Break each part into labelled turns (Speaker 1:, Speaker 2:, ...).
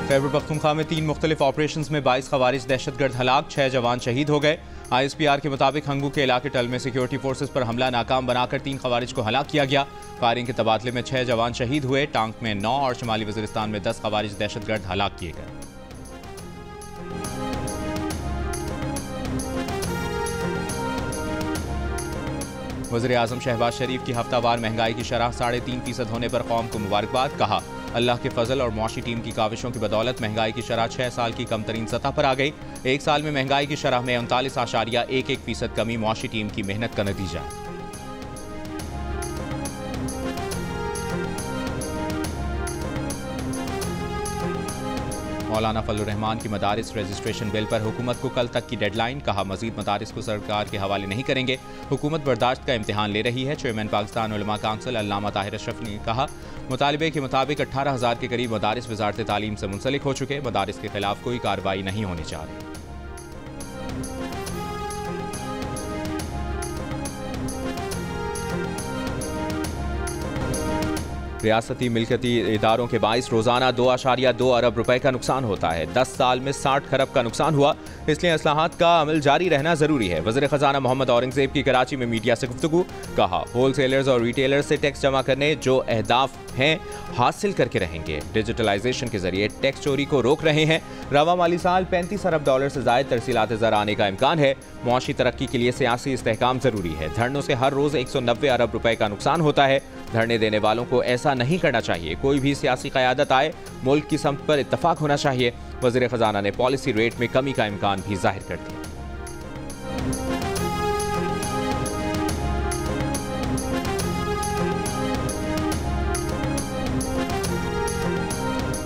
Speaker 1: खैबर पख्तूनख्वा में 3 मुख्तलिफ ऑपरेशन में 22 खवारिज दहशतगर्द हलाक, 6 जवान शहीद हो गए। ISPR के मुताबिक हंगू के इलाके टल में सिक्योरिटी फोर्सेज पर हमला नाकाम बनाकर 3 खवारिज को हलाक किया गया। फायरिंग के तबादले में 6 जवान शहीद हुए। टांक में 9 और शुमाली वजीरिस्तान में 10 खवारिज दहशतगर्द हलाक किए गए। वज़ीर-ए-आज़म शहबाज शरीफ की हफ्तावार महंगाई की शरह 3.5% होने पर कौम को मुबारकबाद। कहा, अल्लाह के फजल और मौशी टीम की काविशों की बदौलत महंगाई की शरह 6 साल की कम तरीन सतह पर आ गई। 1 साल में महंगाई की शरह में 39.11% कमी मौशी टीम की मेहनत का नतीजा है। मौलाना फजलुर रहमान की मदारिस रजिस्ट्रेशन बिल पर हुकूमत को कल तक की डेडलाइन। कहा, मजीद मदारिस को सरकार के हवाले नहीं करेंगे। हुकूमत बर्दाश्त का इम्तिहान ले रही है। चेयरमैन पाकिस्तान उलमा काउंसिल अल्लामा ताहिर अशरफ ने कहा, मुतालिबे के मुताबिक 18,000 के करीब मदारिस वजारत तालीम से मुंसलिक हो चुके। मदारिस के खिलाफ कोई कार्रवाई नहीं होनी चाहिए। रियासती मिल्कती इदारों के बाइस रोजाना 2.2 अरब रुपए का नुकसान होता है। 10 साल में 60 खरब का नुकसान हुआ, इसलिए इस्लाहात का अमल जारी रहना जरूरी है। वज़ीर खजाना मोहम्मद औरंगजेब की कराची में मीडिया से गुफ्तगू। कहा, होलसेलर्स और रिटेलर्स से टैक्स जमा करने जो अहदाफ हैं हासिल करके रहेंगे। डिजिटलाइजेशन के जरिए टैक्स चोरी को रोक रहे हैं। रवा माली साल 35 अरब डॉलर से जायद तरसीलात ज़र आने का इम्कान है। मुआशी तरक्की के लिए सियासी इस्तेहकाम जरूरी है। धरनों से हर रोज 190 अरब रुपए का नुकसान होता है। धरने देने वालों को ऐसा नहीं करना चाहिए। कोई भी सियासी क़यादत आए, मुल्क की समत पर इत्तफाक होना चाहिए। वज़ीर खजाना ने पॉलिसी रेट में कमी का इम्कान भी जाहिर कर दिया।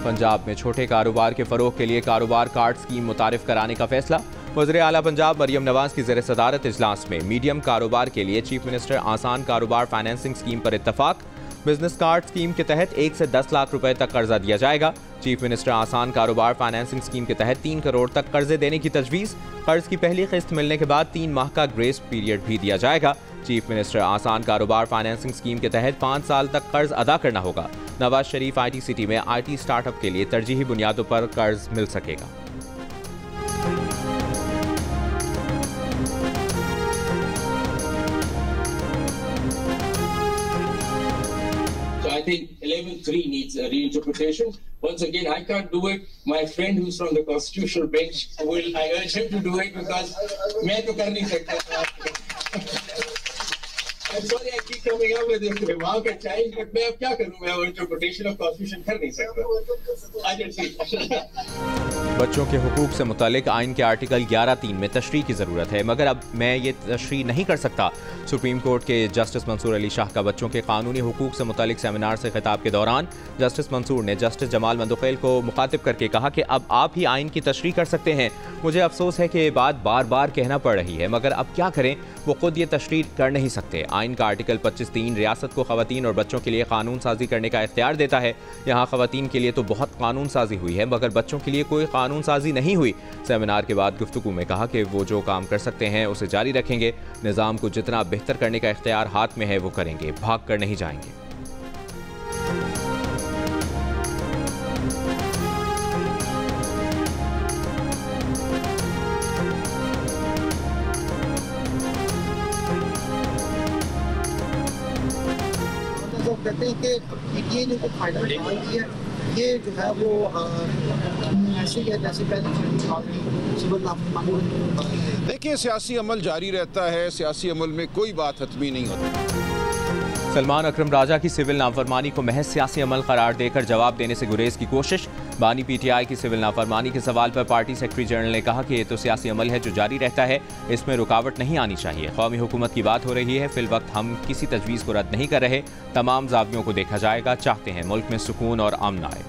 Speaker 1: पंजाब में छोटे कारोबार के फरोग के लिए कारोबार कार्ड स्कीम मुतारिफ कराने का फैसला। वज़ीर आला पंजाब मरियम नवाज की ज़ेर सदारत इजलास में मीडियम कारोबार के लिए चीफ मिनिस्टर आसान कारोबार फाइनेंसिंग स्कीम पर इत्तफाक। बिजनेस कार्ड स्कीम के तहत 1 से 10 लाख रुपए तक कर्जा दिया जाएगा। चीफ मिनिस्टर आसान कारोबार फाइनेंसिंग स्कीम के तहत 3 करोड़ तक कर्जे देने की तजवीज़। कर्ज की पहली किस्त मिलने के बाद 3 माह का ग्रेस पीरियड भी दिया जाएगा। चीफ मिनिस्टर आसान कारोबार फाइनेंसिंग स्कीम के तहत 5 साल तक कर्ज अदा करना होगा। नवाज शरीफ IT सिटी में IT स्टार्टअप के लिए तरजीही बुनियादों पर कर्ज मिल सकेगा।
Speaker 2: I think 11.3 needs a reinterpretation. Once again, I can't do it. My friend who's from the constitutional bench I urge him to do it because मैं तो कर नहीं सकता। I'm sorry I keep coming up with this remark at times, but मैं अब क्या करूँ? मैं वो interpretation of constitution कर नहीं सकता। I can see.
Speaker 1: बच्चों के हुकूक से मुतालिक आइन के आर्टिकल 11(3) में तशरीह की ज़रूरत है, मगर अब मैं ये तशरीह नहीं कर सकता। सुप्रीम कोर्ट के जस्टिस मंसूर अली शाह का बच्चों के कानूनी हुकूक से मुतालिक सेमिनार से खिताब के दौरान जस्टिस मंसूर ने जस्टिस जमाल मंदुखैल को मुखातिब करके कहा कि अब आप ही आइन की तशरीह कर सकते हैं। मुझे अफसोस है कि ये बात बार बार कहना पड़ रही है, मगर अब क्या करें, वो खुद ये तशरीह कर नहीं सकते। आइन का आर्टिकल 25(3) रियासत को खवातीन और बच्चों के लिए कानून साजी करने का इख्तियार देता है। यहाँ खवातीन के लिए तो बहुत कानून साजी हुई है, मगर बच्चों के लिए कोई कानून साजी नहीं हुई। सेमिनार के बाद गुफ्तगू में कहा कि वो जो काम कर सकते हैं उसे जारी रखेंगे। निज़ाम को जितना बेहतर करने का इख्तियार हाथ में है वो करेंगे, भाग कर नहीं जाएंगे।
Speaker 3: कहते हैं कि ये जो फायदा है ये जो है वो ऐसे जैसे
Speaker 4: देखिए, सियासी अमल जारी रहता है। सियासी अमल में कोई बात हतमी नहीं होती।
Speaker 1: सलमान अकरम राजा की सिविल नाफरमानी को महज सियासी अमल करार देकर जवाब देने से गुरेज की कोशिश। बानी PTI की सिविल नाफरमानी के सवाल पर पार्टी सेक्रेटरी जनरल ने कहा कि ये तो सियासी अमल है जो जारी रहता है, इसमें रुकावट नहीं आनी चाहिए। कौमी हुकूमत की बात हो रही है, फिल वक्त हम किसी तजवीज़ को रद्द नहीं कर रहे। तमाम ज़ावियों को देखा जाएगा। चाहते हैं मुल्क में सुकून और अमन आए।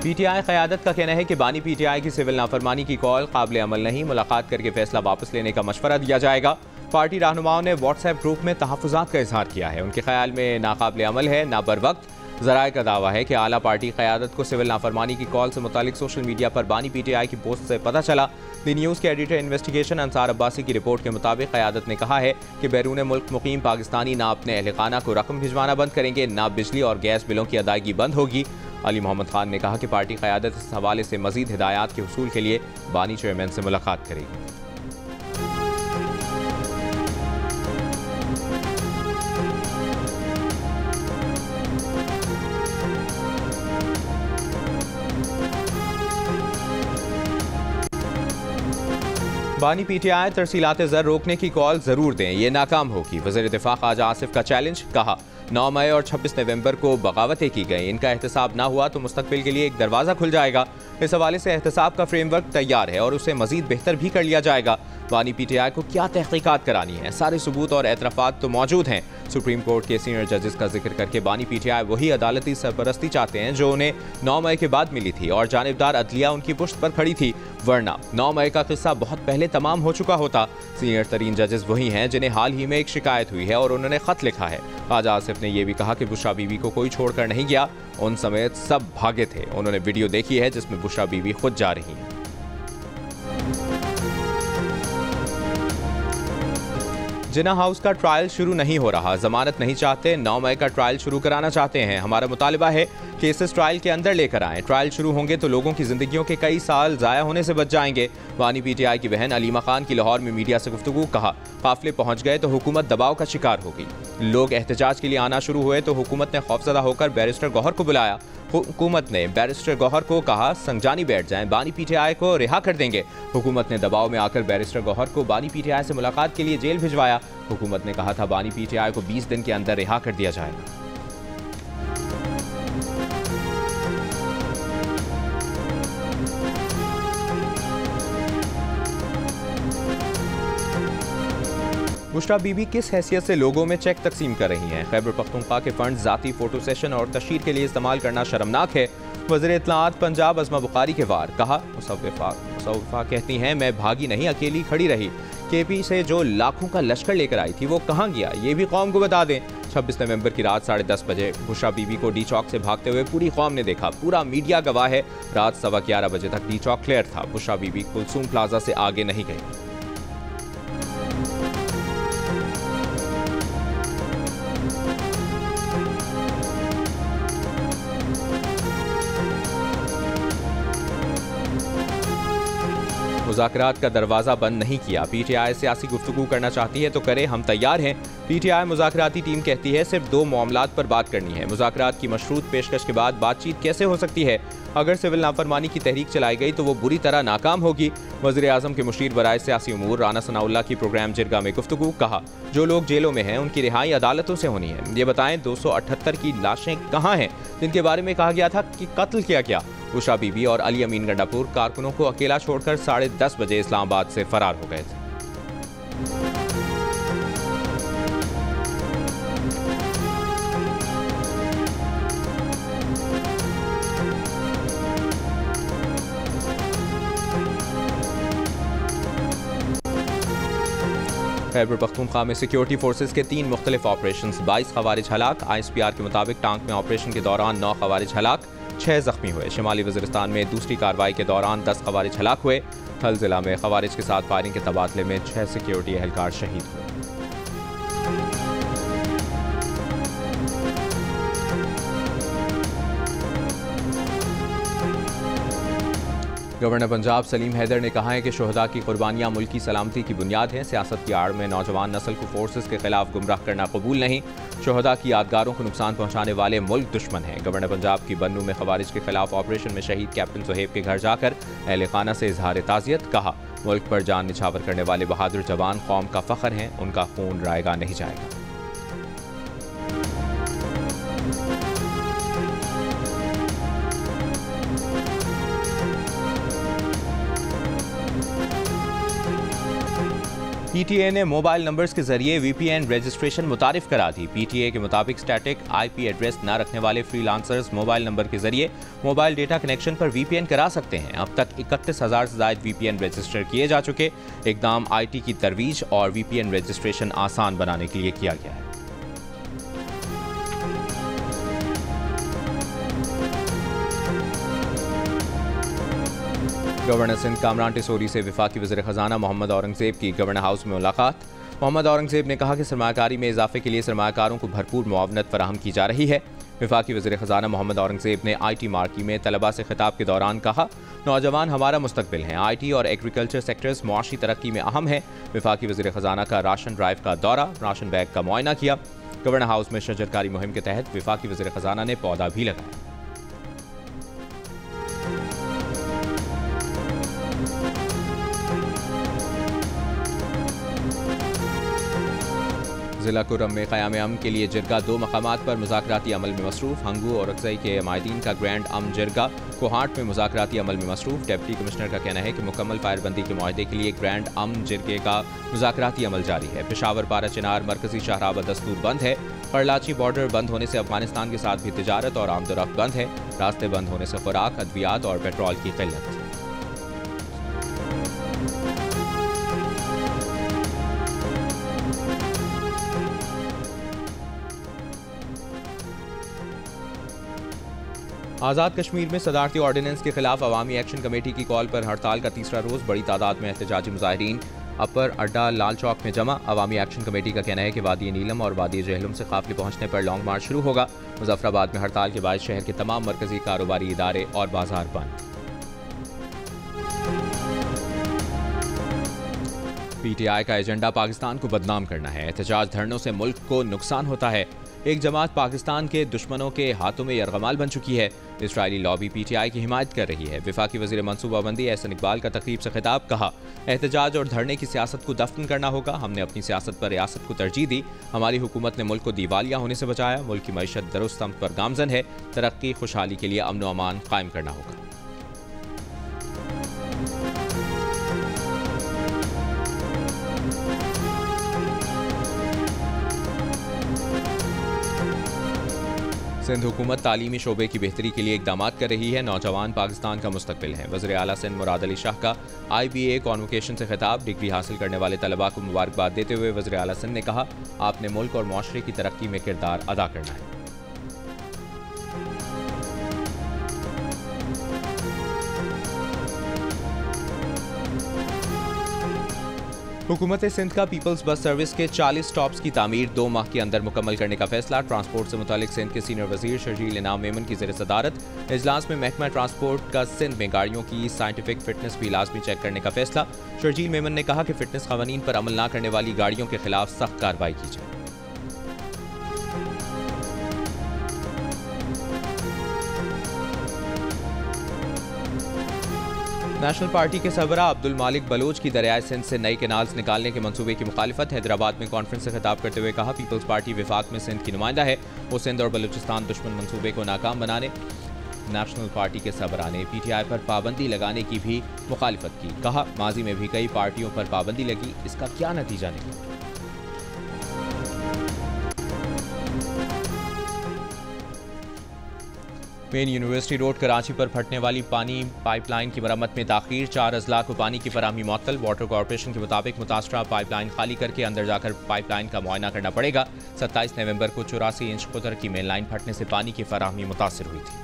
Speaker 1: PTI क़यादत का कहना है कि बानी PTI की सिविल नाफरमानी की कॉल काबिल अमल नहीं। मुलाकात करके फैसला वापस लेने का मशवरा दिया जाएगा। पार्टी रहनुमाओं ने व्हाट्सएप ग्रुप में तहफ़्फ़ुज़ात का इजहार किया है। उनके ख्याल में नाकाबिल अमल है, ना बर वक्त। ज़राए का दावा है कि आला पार्टी क़यादत को सिविल नाफरमानी की कॉल से मुतालिक सोशल मीडिया पर बानी PTI की पोस्ट से पता चला दी न्यूज़ के एडिटर इन्वेस्टिगेशन अंसार अब्बासी की रिपोर्ट के मुताबिक क़यादत ने कहा है कि बैरून मुल्क मुकीम पाकिस्तानी ना अपने अहल खाना को रकम भिजवाना बंद करेंगे, ना बिजली और गैस बिलों की अदायगी बंद होगी। अली मोहम्मद खान ने कहा कि पार्टी क़यादत इस हवाले से मज़ीद हिदायत के हुसूल के लिए बानी चेयरमैन से मुलाकात करेगी। बानी पीटीआई तरसीलात ज़र रोकने की कॉल जरूर दें, ये नाकाम होगी। वज़ीर दिफा ख्वाजा आसिफ का चैलेंज, कहा 9 मई और 26 नवंबर को बगावतें की गई, इनका एहतसाब ना हुआ तो मुस्तकबिल के लिए एक दरवाज़ा खुल जाएगा। इस हवाले से एहतसाब का फ्रेमवर्क तैयार है और उसे मजीद बेहतर भी कर लिया जाएगा। बानी पीटीआई को क्या तहकीकात करानी है, सारे सबूत और एतराफ़ात तो मौजूद हैं। सुप्रीम कोर्ट के सीनियर जजेस का जिक्र करके बानी पीटीआई वही अदालती सरपरस्ती चाहते हैं जो उन्हें 9 मई के बाद मिली थी और जानिबदार अदलिया उनकी पुश्त पर खड़ी थी, वरना 9 मई का किस्सा बहुत पहले तमाम हो चुका होता। सीनियर तरीन जजेस वही हैं जिन्हें हाल ही में एक शिकायत हुई है और उन्होंने खत लिखा है। ख्वाजा आसिफ ने यह भी कहा कि बुशरा बीबी को कोई छोड़कर नहीं गया, उन समेत सब भागे थे। उन्होंने वीडियो देखी है जिसमें बुशरा बीबी खुद जा रही हैं। जिन्ना हाउस का ट्रायल शुरू नहीं हो रहा, जमानत नहीं चाहते, 9 मई का ट्रायल शुरू कराना चाहते हैं। हमारा मुतालबा है केसेस ट्रायल के अंदर लेकर आएं। ट्रायल शुरू होंगे तो लोगों की जिंदगियों के कई साल जाया होने से बच जाएंगे। बानी पीटीआई की बहन अलीमा खान की लाहौर में मीडिया से गुफ्तगू, कहा काफिले पहुंच गए तो हुकूमत दबाव का शिकार होगी। लोग एहतजाज के लिए आना शुरू हुए तो हुकूमत ने खौफजदा होकर बैरिस्टर गौहर को बुलाया। हुकूमत ने बैरिस्टर गौहर को कहा संगजानी बैठ जाएं, बानी पीटीआई को रिहा कर देंगे। हुकूमत ने दबाव में आकर बैरिस्टर गौहर को बानी पीटीआई से मुलाकात के लिए जेल भिजवाया। हुकूमत ने कहा था बानी पीटीआई को 20 दिन के अंदर रिहा कर दिया जाएगा। बुशरा बीबी किस हैसियत से लोगों में चेक तकसीम कर रही हैं? खैबर पख्तूनख्वा के फंड जाती फोटो सेशन और तशहीर के लिए इस्तेमाल करना शर्मनाक है। वज़ीर इत्तलाआत पंजाब अज़मा बुखारी के वार, कहा मुसव्विफा कहती हैं मैं भागी नहीं, अकेली खड़ी रही। केपी से जो लाखों का लश्कर लेकर आई थी वो कहाँ गया, ये भी कौम को बता दें। 26 नवंबर की रात 10:30 बजे बुशरा बीबी को डी चौक से भागते हुए पूरी कौम ने देखा, पूरा मीडिया गवाह है। रात 11:15 बजे तक डी चौक क्लियर था। बुशरा बीबी कुलसूम प्लाजा से आगे नहीं गई। मुज़ाकरात का दरवाज़ा बंद नहीं किया। पीटीआई सियासी गुफ्तगू करना चाहती है तो करे, हम तैयार हैं। पीटीआई मुज़ाकराती टीम कहती है सिर्फ 2 मामलात पर बात करनी है। मुज़ाकरात की मशरूत पेशकश के बाद बातचीत कैसे हो सकती है? अगर सिविल नाफरमानी की तहरीक चलाई गई तो वो बुरी तरह नाकाम होगी। वज़ीर आज़म के मुशीर बराए सियासी उमूर राना सनाउल्लाह की प्रोग्राम जिरगा में गुफ्तगू, कहा जो लोग जेलों में हैं उनकी रिहाई अदालतों से होनी है। ये बताएं 278 की लाशें कहाँ हैं जिनके बारे में कहा गया था कि कत्ल किया गया? बुशरा बीबी और अली अमीन गंडापुर कारकुनों को अकेला छोड़कर 10:30 बजे इस्लामाबाद से फरार हो गए थे। खैबर पख्तूनख्वा में सिक्योरिटी फोर्सेज के 3 मुख्तलिफ ऑपरेशन, 22 खवारिज हलाक। ISPR के मुताबिक टांक में ऑपरेशन के दौरान 9 खवारिज हलाक, 6 जख्मी हुए। शिमाली वज़ीरिस्तान में दूसरी कार्रवाई के दौरान 10 खवारिज हलाक हुए। थल जिला में खवारिज के साथ फायरिंग के तबादले में 6 सिक्योरिटी एहलकार शहीद हुए। गवर्नर पंजाब सलीम हैदर ने कहा है कि शोहदा की कुर्बानियाँ मुल्क की सलामती की बुनियाद हैं। सियासत की आड़ में नौजवान नस्ल को फोर्सेस के खिलाफ गुमराह करना कबूल नहीं। शोहदा की यादगारों को नुकसान पहुँचाने वाले मुल्क दुश्मन हैं। गवर्नर पंजाब की बन्नू में खवारिज के खिलाफ ऑपरेशन में शहीद कैप्टन सुहेब के घर जाकर अहले खाना से इजहार ताज़ियत, कहा मुल्क पर जान निछावर करने वाले बहादुर जवान कौम का फ़ख्र हैं, उनका खून रायगा नहीं जाएगा। PTA ने मोबाइल नंबर्स के जरिए VPN रजिस्ट्रेशन मुतारिफ करा दी। PTA के मुताबिक स्टैटिक IP एड्रेस न रखने वाले फ्रीलांसर्स मोबाइल नंबर के जरिए मोबाइल डेटा कनेक्शन पर VPN करा सकते हैं। अब तक 31,000 से ज़ायद VPN रजिस्टर किए जा चुके। इक़दाम IT की तरवीज और VPN रजिस्ट्रेशन आसान बनाने के लिए किया गया है। गवर्नर सिंध कामरान टिसोरी से वफाकी वज़ीर ख़जाना मोहम्मद औरंगज़ेब की गवर्नर हाउस में मुलाकात। मोहम्मद औरंगज़ेब ने कहा कि सरमायाकारी में इजाफे के लिए सरमायाकारों को भरपूर मुआवनत फराहम की जा रही है। वफाकी वज़ीर ख़जाना मोहम्मद औरंगज़ेब ने IT मार्की में तलबा से खिताब के दौरान कहा, नौजवान हमारा मुस्तकबिल हैं। IT और एग्रीकल्चर सेक्टर्स मुआशी तरक्की में अहम है। वफाकी वज़ीर ख़जाना का राशन ड्राइव का दौरा, राशन बैग का मुआयना किया। गवर्नर हाउस में शजरकारी मुहिम के तहत वफाकी वज़ीर ख़जाना ने पौधा भी लगाया। जिला कुर्रम में क़याम अमन के लिए जिरगा 2 मकामात पर मुज़ाकराती अमल में मसरूफ़। हंगू और अक्सई के माहिदीन का ग्रैंड अमन जिरगा कोहाट में मुज़ाकराती अमल में मसरूफ़। डिप्टी कमिश्नर का कहना है कि मुकम्मल फायरबंदी के मुआहदे के लिए ग्रैंड अमन जिरगे का मुज़ाकराती अमल जारी है। पेशावर पारा चिनार मरकजी शाहराह बदस्तूर बंद है। करलाची बॉर्डर बंद होने से अफगानिस्तान के साथ भी तिजारत और आमदोरफ्त बंद है। रास्ते बंद होने से खुराक, अद्वियात और पेट्रोल की किल्लत। आज़ाद कश्मीर में सदारती ऑर्डिनेंस के खिलाफ अवामी एक्शन कमेटी की कॉल पर हड़ताल का तीसरा रोज़ बड़ी तादाद में एहतजाजी मुजाहिरीन अपर अड्डा लाल चौक में जमा। अवामी एक्शन कमेटी का कहना है कि वादी नीलम और वादी जहलुम से काफिले पहुंचने पर लॉन्ग मार्च शुरू होगा। मुजफ्फराबाद में हड़ताल के बाद शहर के तमाम मरकजी कारोबारी इदारे और बाजार बंद। PTI का एजेंडा पाकिस्तान को बदनाम करना है। एहतजाज धरनों से मुल्क को नुकसान होता है। एक जमात पाकिस्तान के दुश्मनों के हाथों में यरगमाल बन चुकी है। इसराइली लॉबी PTI की हिमायत कर रही है। वफाकी वज़ीर मनसूबाबंदी एहसन इकबाल का तकरीब से खिताब, कहा, एहतजाज और धरने की सियासत को दफन करना होगा। हमने अपनी सियासत पर रियासत को तरजीह दी। हमारी हुकूमत ने मुल्क को दिवालिया होने से बचाया। मुल्क की मईशत दुरुस्त समत पर गामजन है। तरक्की खुशहाली के लिए अमन व अमान कायम करना होगा। सिंध हुकूमत तालीमी शोबे की बेहतरी के लिए इकदाम कर रही है। नौजवान पाकिस्तान का मुस्तकबिल है। वज़ीर आला सिंध मुराद अली शाह का IBA कॉन्वोकेशन से खिताब। डिग्री हासिल करने वाले तलबा को मुबारकबाद देते हुए वज़ीर आला सिंध ने कहा, आपने मुल्क और मुआशरे की तरक्की में किरदार अदा करना है। हुकूमत सिंध का पीपल्स बस सर्विस के 40 स्टॉप्स की तामीर 2 माह के अंदर मुकम्मल करने का फैसला। ट्रांसपोर्ट से मुतालिक सिंध के सीनियर वजीर शर्जील इनाम मेमन की ज़ेर सदारत इजलास में महकमा ट्रांसपोर्ट का सिंध में गाड़ियों की साइंटिफिक फिटनेस भी लाजमी चेक करने का फैसला। शर्जील मेमन ने कहा कि फिटनेस क़वानीन पर अमल न करने वाली गाड़ियों के खिलाफ सख्त कार्रवाई की जाए। नेशनल पार्टी के सरबराह अब्दुल मालिक बलोच की दरियाए सिंध से नए कैनाल्स निकालने के मंसूबे की मुखालिफत। हैदराबाद में कॉन्फ्रेंस से खिताब करते हुए कहा, पीपल्स पार्टी विफाक में सिंध की नुमाइंदा है। वो सिंध और बलूचिस्तान दुश्मन मंसूबे को नाकाम बनाने। नेशनल पार्टी के सरबराह ने PTI पर पाबंदी लगाने की भी मुखालिफत की। कहा, माजी में भी कई पार्टियों पर पाबंदी लगी, इसका क्या नतीजा निकला। मेन यूनिवर्सिटी रोड कराची पर फटने वाली पानी पाइपलाइन की मरम्मत में ताखीर। 4 अजला को पानी की फराहमी मुअत्तल। वाटर कॉरपोरेशन के मुताबिक मुतासरा पाइपलाइन खाली करके अंदर जाकर पाइपलाइन का मुआयना करना पड़ेगा। 27 नवंबर को 84 इंच कुतर की मेन लाइन फटने से पानी की फराहमी मुतासर हुई थी।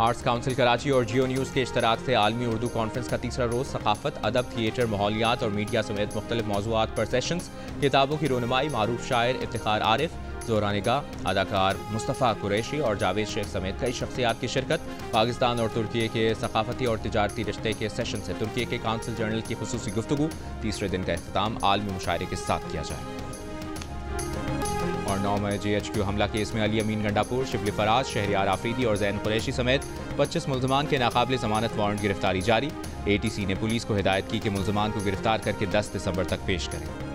Speaker 1: आर्ट्स काउंसिल कराची और जियो न्यूज़ के इश्तराक से आलमी उर्दू कॉन्फ्रेंस का तीसरा रोज़ सकाफत, अदब, थिएटर, माहौलियात और मीडिया समेत मुख्तलिफ मौज़ूआत पर सेशंस। किताबों की रोनुमाई, मारूफ शायर इफ्तिखार आरिफ, ज़ोहरा निगाह, अदाकार मुस्तफ़ा कुरैशी और जावेद शेख समेत कई शख्सियात की शिरकत। पाकिस्तान और तुर्की के सकाफती और तिजारती रिश्ते के सेशन से तुर्की के काउंसिल जनरल की खुसूसी गुफ्तगू। तीसरे दिन का इख्तिताम आलमी मुशायरे के साथ किया जाएगा। और 9 मई JHQ हमला केस में अली अमीन गंडापुर, शिबली फराज, शहरियार आफरीदी और जैन कुरैशी समेत 25 मुल्ज़मान के नाकाबिल ज़मानत वारंट गिरफ्तारी जारी। ATC ने पुलिस को हिदायत की कि मुल्ज़मान को गिरफ्तार करके 10 दिसंबर तक पेश करें।